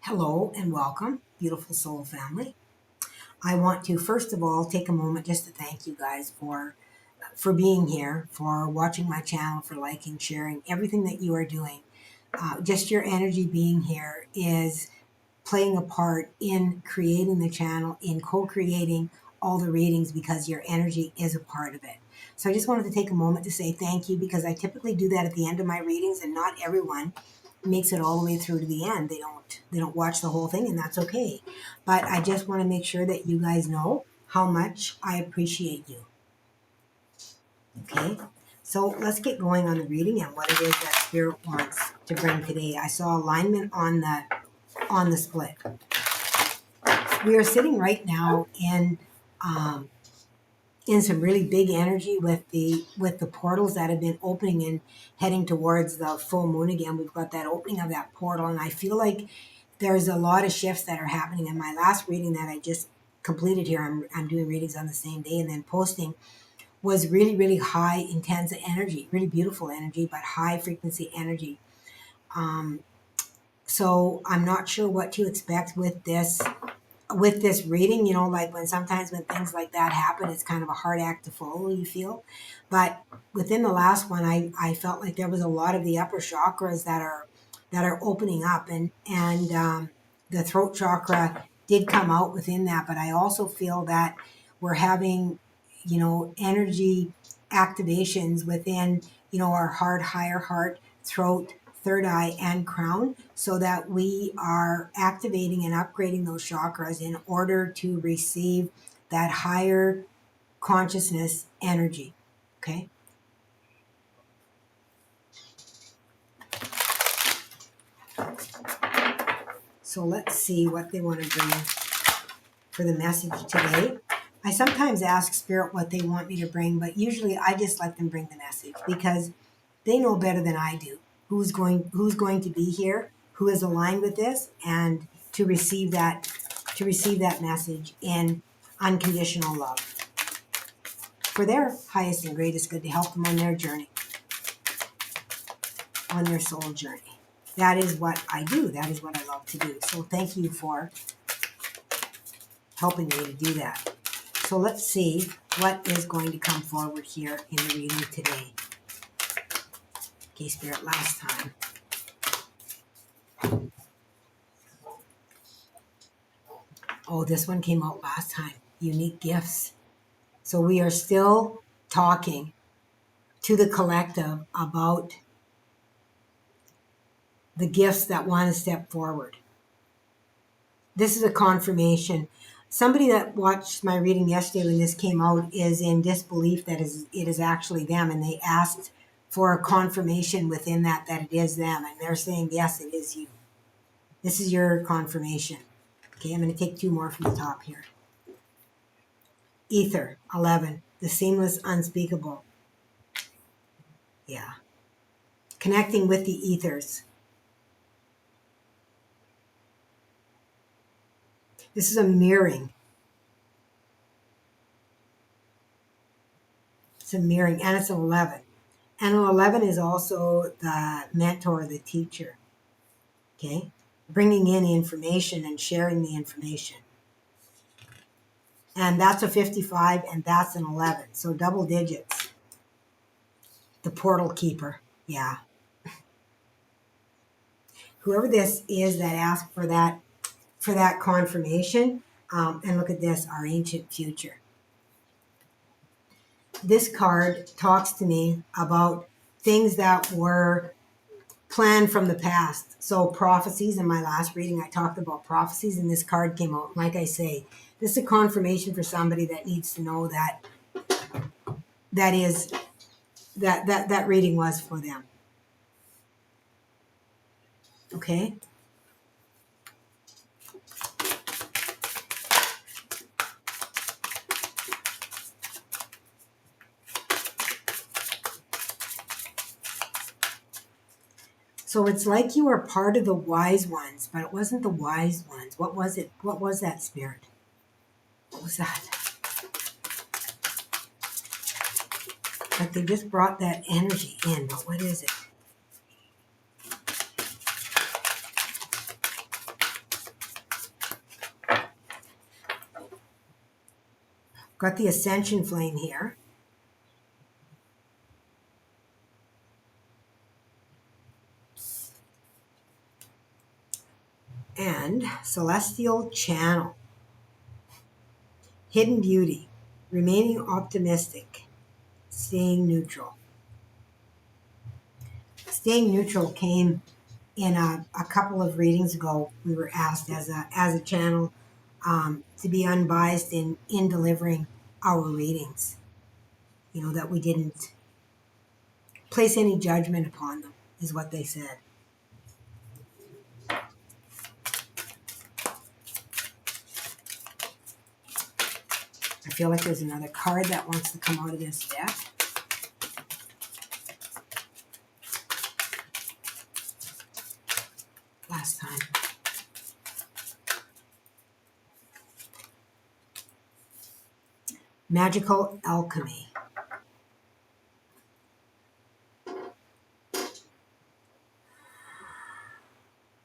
Hello and welcome, beautiful soul family. I want to first of all take a moment just to thank you guys for being here, for watching my channel, for liking, sharing everything that you are doing. Just your energy being here is playing a part in creating the channel, in co-creating all the readings because your energy is a part of it. So I just wanted to take a moment to say thank you because I typically do that at the end of my readings and not everyone makes it all the way through to the end. They don't watch the whole thing and that's okay. But I just want to make sure that you guys know how much I appreciate you. Okay? So let's get going on the reading and what it is that Spirit wants to bring today. I saw alignment on the split. We are sitting right now um, in some really big energy with the portals that have been opening and heading towards the full moon again. We've got that opening of that portal, and I feel like there's a lot of shifts that are happening. In my last reading that I just completed here, I'm doing readings on the same day and then posting, was really, really high, intense energy, really beautiful energy, but high frequency energy. Um, so I'm not sure what to expect with this reading, like when sometimes when things like that happen, it's kind of a hard act to follow, you feel. But within the last one, I felt like there was a lot of the upper chakras that are opening up and the throat chakra did come out within that. But I also feel that we're having, energy activations within, our heart, higher heart, throat, third eye, and crown, so that we are activating and upgrading those chakras in order to receive that higher consciousness energy. Okay. So let's see what they want to bring for the message today. I sometimes ask Spirit what they want me to bring, but usually I just let them bring the message because they know better than I do who's going to be here, who is aligned with this, and to receive that message in unconditional love for their highest and greatest good, to help them on their journey, on their soul journey. That is what I do. That is what I love to do. So thank you for helping me to do that. So let's see what is going to come forward here in the reading today. Okay, Spirit, last time. Oh, this one came out last time. Unique gifts. So we are still talking to the collective about the gifts that want to step forward. This is a confirmation. Somebody that watched my reading yesterday when this came out is in disbelief that it is actually them, and they asked for a confirmation within that it is them, and they're saying, yes, it is you. This is your confirmation. Okay, I'm going to take two more from the top here. Ether, 11, the seamless, unspeakable. Yeah. Connecting with the ethers. This is a mirroring. It's a mirroring, and it's an 11. And an 11 is also the mentor, the teacher. Okay? Bringing in the information and sharing the information. And that's a 55, and that's an 11. So double digits. The portal keeper. Yeah. Whoever this is that asked for that confirmation, and look at this, our ancient future. This card talks to me about things that were planned from the past. So prophecies, in my last reading, I talked about prophecies, and this card came out. Like I say, this is a confirmation for somebody that needs to know that reading was for them. Okay? So it's like you were part of the wise ones, but it wasn't the wise ones. What was it? What was that, Spirit? What was that? Like they just brought that energy in, but what is it? Got the ascension flame here. And celestial channel. Hidden beauty. Remaining optimistic. Staying neutral. Staying neutral came in a couple of readings ago. We were asked as a channel to be unbiased in delivering our readings. That we didn't place any judgment upon them, is what they said. I feel like there's another card that wants to come out of this deck. Last time. Magical alchemy.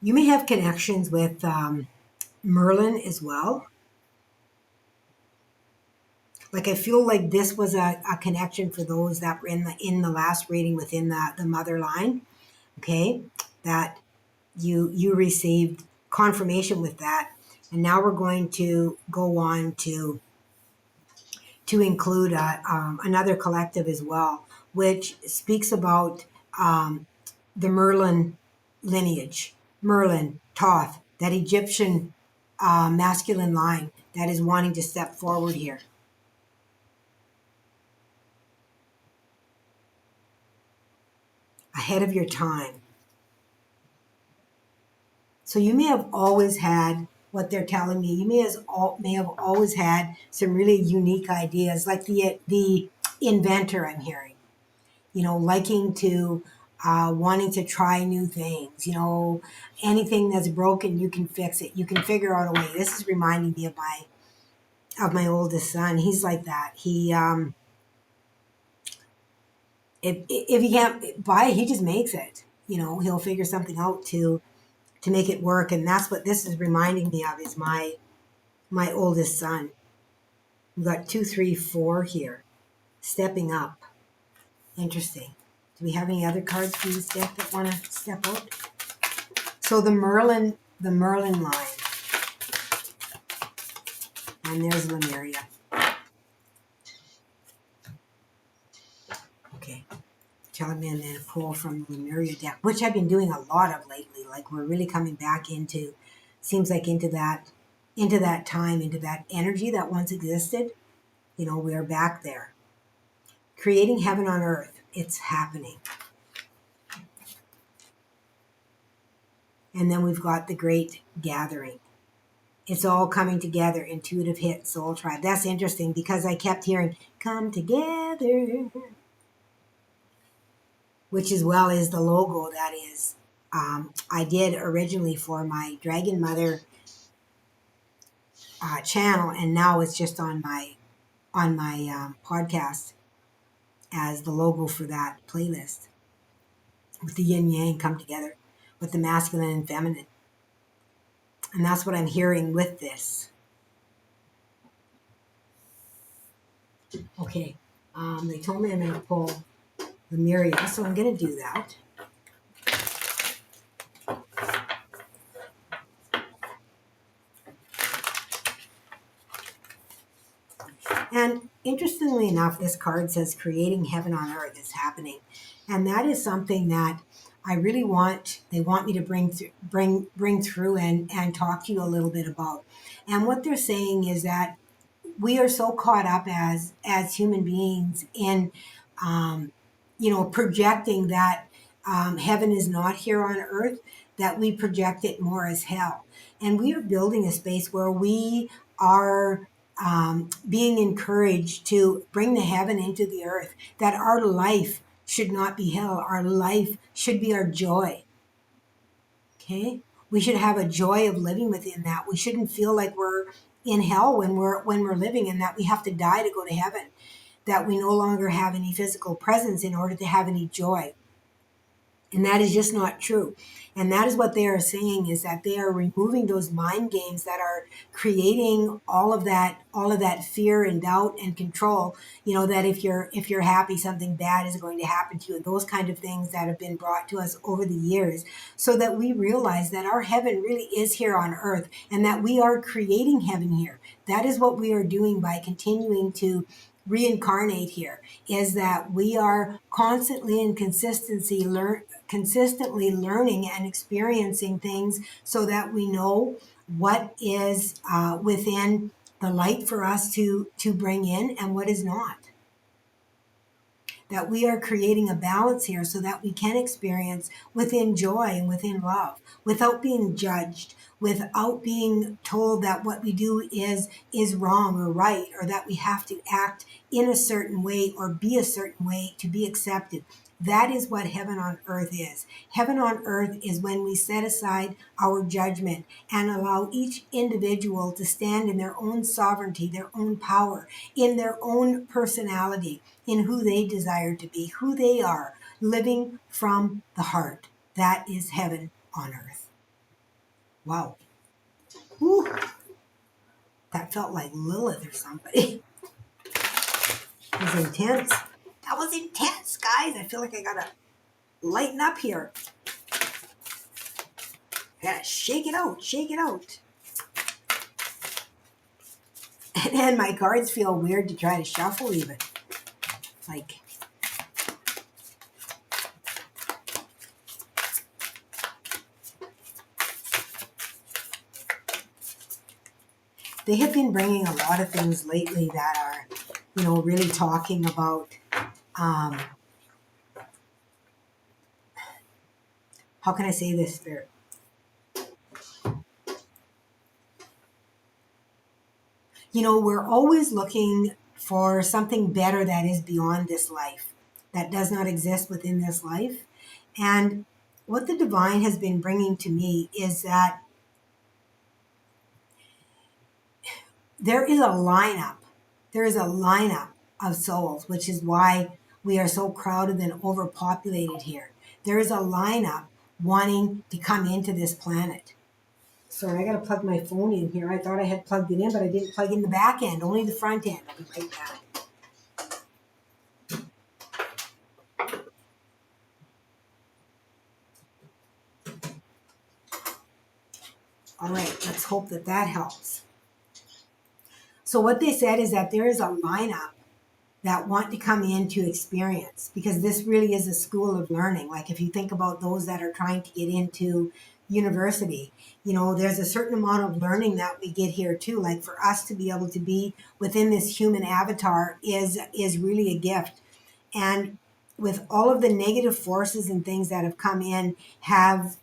You may have connections with Merlin as well. Like, I feel like this was a connection for those that were in the last reading within the mother line. Okay, that you received confirmation with that, and now we're going to go on to include another collective as well, which speaks about the Merlin lineage, Merlin, Thoth, that Egyptian masculine line that is wanting to step forward here. Ahead of your time. So you may have always had what they're telling me. You may have always had some really unique ideas, like the inventor I'm hearing. Liking to wanting to try new things. Anything that's broken, you can fix it. You can figure out a way. This is reminding me of my oldest son. He's like that. He if he can't buy it, he just makes it. He'll figure something out to make it work, and that's what this is reminding me of. Is my oldest son. We've got 2, 3, 4 here, stepping up. Interesting. Do we have any other cards from this deck that want to step out? So the Merlin line, and there's Lemuria. Okay, Shaman and a pull from the Lemuria deck, which I've been doing a lot of lately. Like, we're really coming back into, seems like into that time, into that energy that once existed. We're back there. Creating heaven on earth. It's happening. And then we've got the great gathering. It's all coming together. Intuitive hit, soul tribe. That's interesting because I kept hearing, come together. Which as well is the logo that is, I did originally for my Dragon Mother channel, and now it's just on my podcast as the logo for that playlist. With the yin yang come together, with the masculine and feminine. And that's what I'm hearing with this. Okay, they told me I'm going to pull Lemuria, so I'm going to do that. And interestingly enough, this card says creating heaven on earth is happening. And that is something that I really they want me to bring through and talk to you a little bit about. And what they're saying is that we are so caught up as human beings in, projecting that heaven is not here on earth, that we project it more as hell. And we are building a space where we are being encouraged to bring the heaven into the earth, that our life should not be hell. Our life should be our joy. Okay? We should have a joy of living within that. We shouldn't feel like we're in hell when we're living, and that we have to die to go to heaven, that we no longer have any physical presence in order to have any joy. And that is just not true. And that is what they are saying, is that they are removing those mind games that are creating all of that fear and doubt and control. You know, that if you're happy, something bad is going to happen to you, and those kind of things that have been brought to us over the years, so that we realize that our heaven really is here on earth, and that we are creating heaven here. That is what we are doing by continuing to reincarnate here, is that we are constantly and consistently learning and experiencing things, so that we know what is within the light for us to bring in and what is not. That we are creating a balance here, so that we can experience within joy and within love, without being judged, without being told that what we do is wrong or right, or that we have to act in a certain way or be a certain way to be accepted. That is what heaven on earth is. Heaven on earth is when we set aside our judgment and allow each individual to stand in their own sovereignty, their own power, in their own personality, in who they desire to be, who they are, living from the heart. That is heaven on earth. Wow. Whew. That felt like Lilith or somebody. It was intense. That was intense, guys. I feel like I gotta lighten up here. I gotta shake it out, shake it out. And then my cards feel weird to try to shuffle even. Like, they have been bringing a lot of things lately that are, you know, really talking about how can I say this, Spirit? You know, we're always looking for something better that is beyond this life, that does not exist within this life. And what the divine has been bringing to me is that there is a lineup. There is a lineup of souls, which is why we are so crowded and overpopulated here. There is a lineup wanting to come into this planet. Sorry, I got to plug my phone in here. I thought I had plugged it in, but I didn't plug in the back end, only the front end. I'll be right back. All right, let's hope that that helps. So what they said is that there is a lineup that want to come in to experience, because this really is a school of learning. Like if you think about those that are trying to get into university, you know, there's a certain amount of learning that we get here too. Like for us to be able to be within this human avatar is really a gift. And with all of the negative forces and things that have come in, have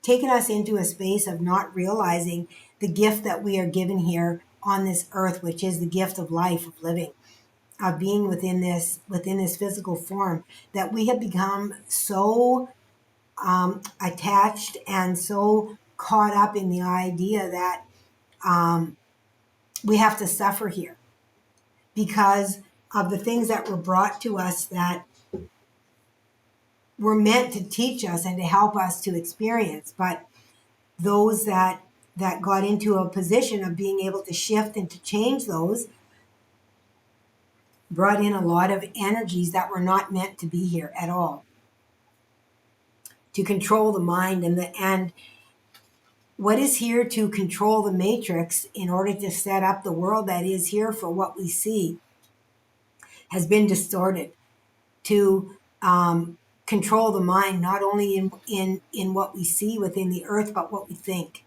taken us into a space of not realizing the gift that we are given here on this earth, which is the gift of life, of living, of being within this physical form, that we have become so attached and so caught up in the idea that we have to suffer here because of the things that were brought to us that were meant to teach us and to help us to experience. But those that got into a position of being able to shift and to change those brought in a lot of energies that were not meant to be here at all, to control the mind. And what is here to control the matrix in order to set up the world that is here for what we see has been distorted to control the mind, not only in what we see within the earth, but what we think.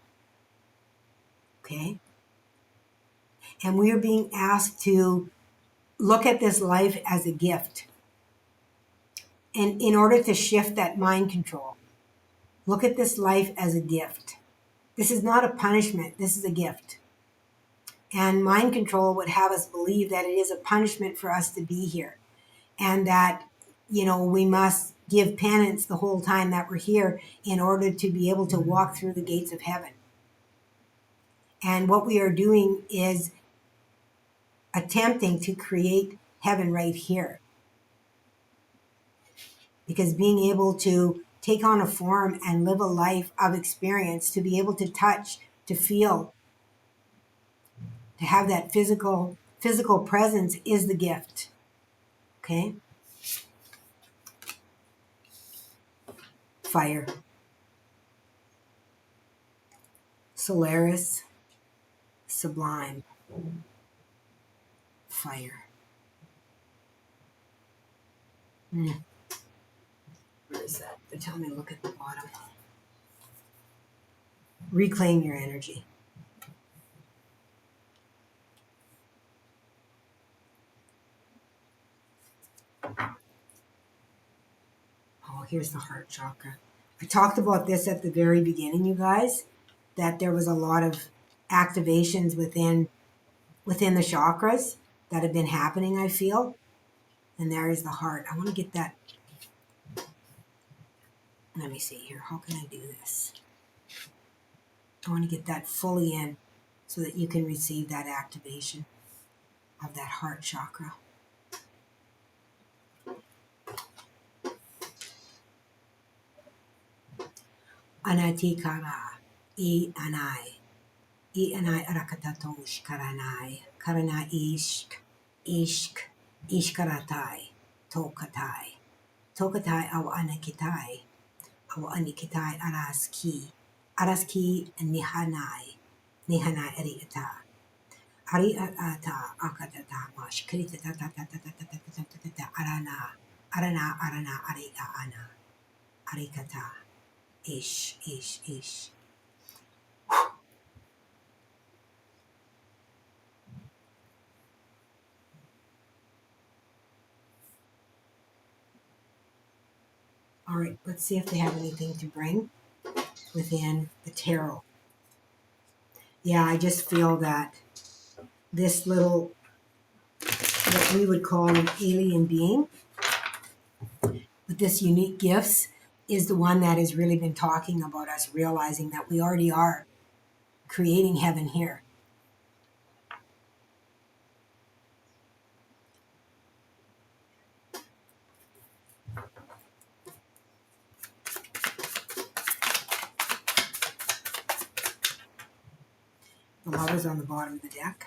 Okay? And we are being asked to look at this life as a gift. And in order to shift that mind control, look at this life as a gift. This is not a punishment, this is a gift. And mind control would have us believe that it is a punishment for us to be here. And that, you know, we must give penance the whole time that we're here in order to be able to walk through the gates of heaven. And what we are doing is attempting to create heaven right here. Because being able to take on a form and live a life of experience, to be able to touch, to feel, to have that physical presence is the gift. Okay? Fire. Solaris. Sublime. Fire. Where is that? They tell me to look at the bottom. Reclaim your energy. Oh, here's the heart chakra. I talked about this at the very beginning, you guys, that there was a lot of activations within the chakras that have been happening, I feel. And there is the heart. I want to get that. Let me see here. How can I do this? I want to get that fully in so that you can receive that activation of that heart chakra. Anatikara, I anai arakatatosh karanai, karana ishk, ishkaratai, tokatai aw anikitai araski nihanai ariata akatata mash krita arana arikata ish. All right, let's see if they have anything to bring within the tarot. Yeah, I just feel that this little, what we would call an alien being with this unique gifts, is the one that has really been talking about us realizing that we already are creating heaven here. The Lover's on the bottom of the deck.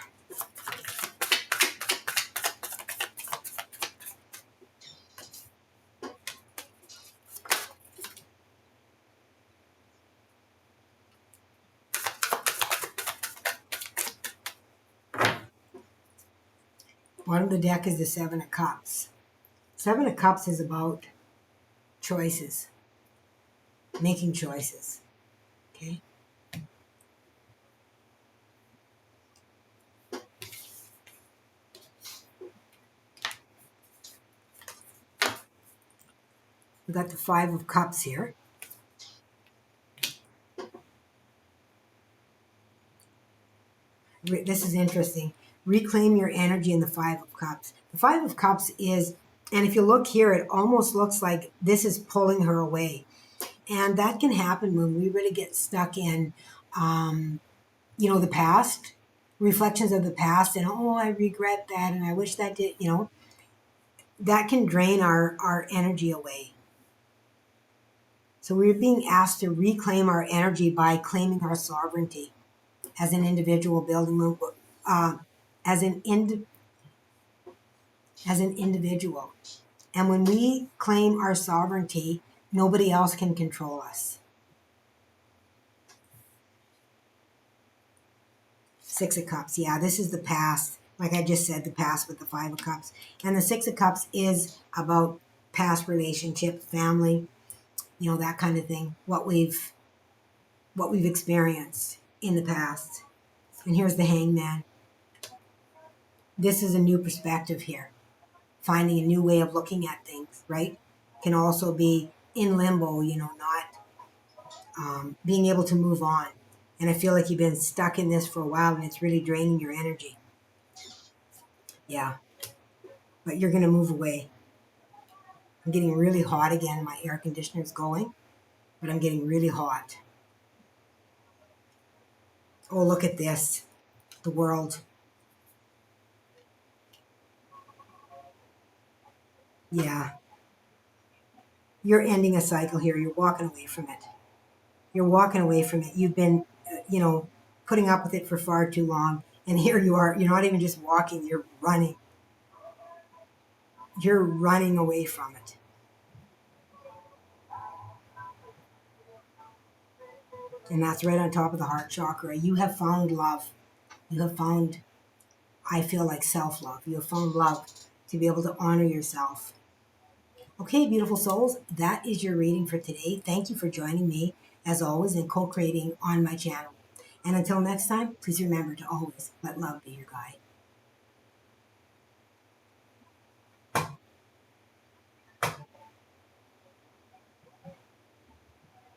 Bottom of the deck is the Seven of Cups. Seven of Cups is about choices, making choices. Okay? We've got the Five of Cups here. This is interesting. Reclaim your energy in the Five of Cups. The Five of Cups is, and if you look here, it almost looks like this is pulling her away. And that can happen when we really get stuck in, the past, reflections of the past, and oh, I regret that, and I wish that did, that can drain our energy away. So we're being asked to reclaim our energy by claiming our sovereignty as an individual, building as an individual. And when we claim our sovereignty, nobody else can control us. Six of Cups. Yeah, this is the past. Like I just said, the past with the Five of Cups. And the Six of Cups is about past relationship, family, that kind of thing. What we've experienced in the past. And here's the Hangman. This is a new perspective here. Finding a new way of looking at things, right? Can also be in limbo, not being able to move on. And I feel like you've been stuck in this for a while and it's really draining your energy. Yeah. But you're going to move away. I'm getting really hot again. My air conditioner's going, but I'm getting really hot. Oh, look at this. The World. Yeah. You're ending a cycle here. You're walking away from it. You're walking away from it. You've been, putting up with it for far too long. And here you are. You're not even just walking, you're running. You're running away from it. And that's right on top of the heart chakra. You have found love. You have found, I feel like, self love. You have found love to be able to honor yourself. Okay, beautiful souls, that is your reading for today. Thank you for joining me, as always, in co creating on my channel. And until next time, please remember to always let love be your guide.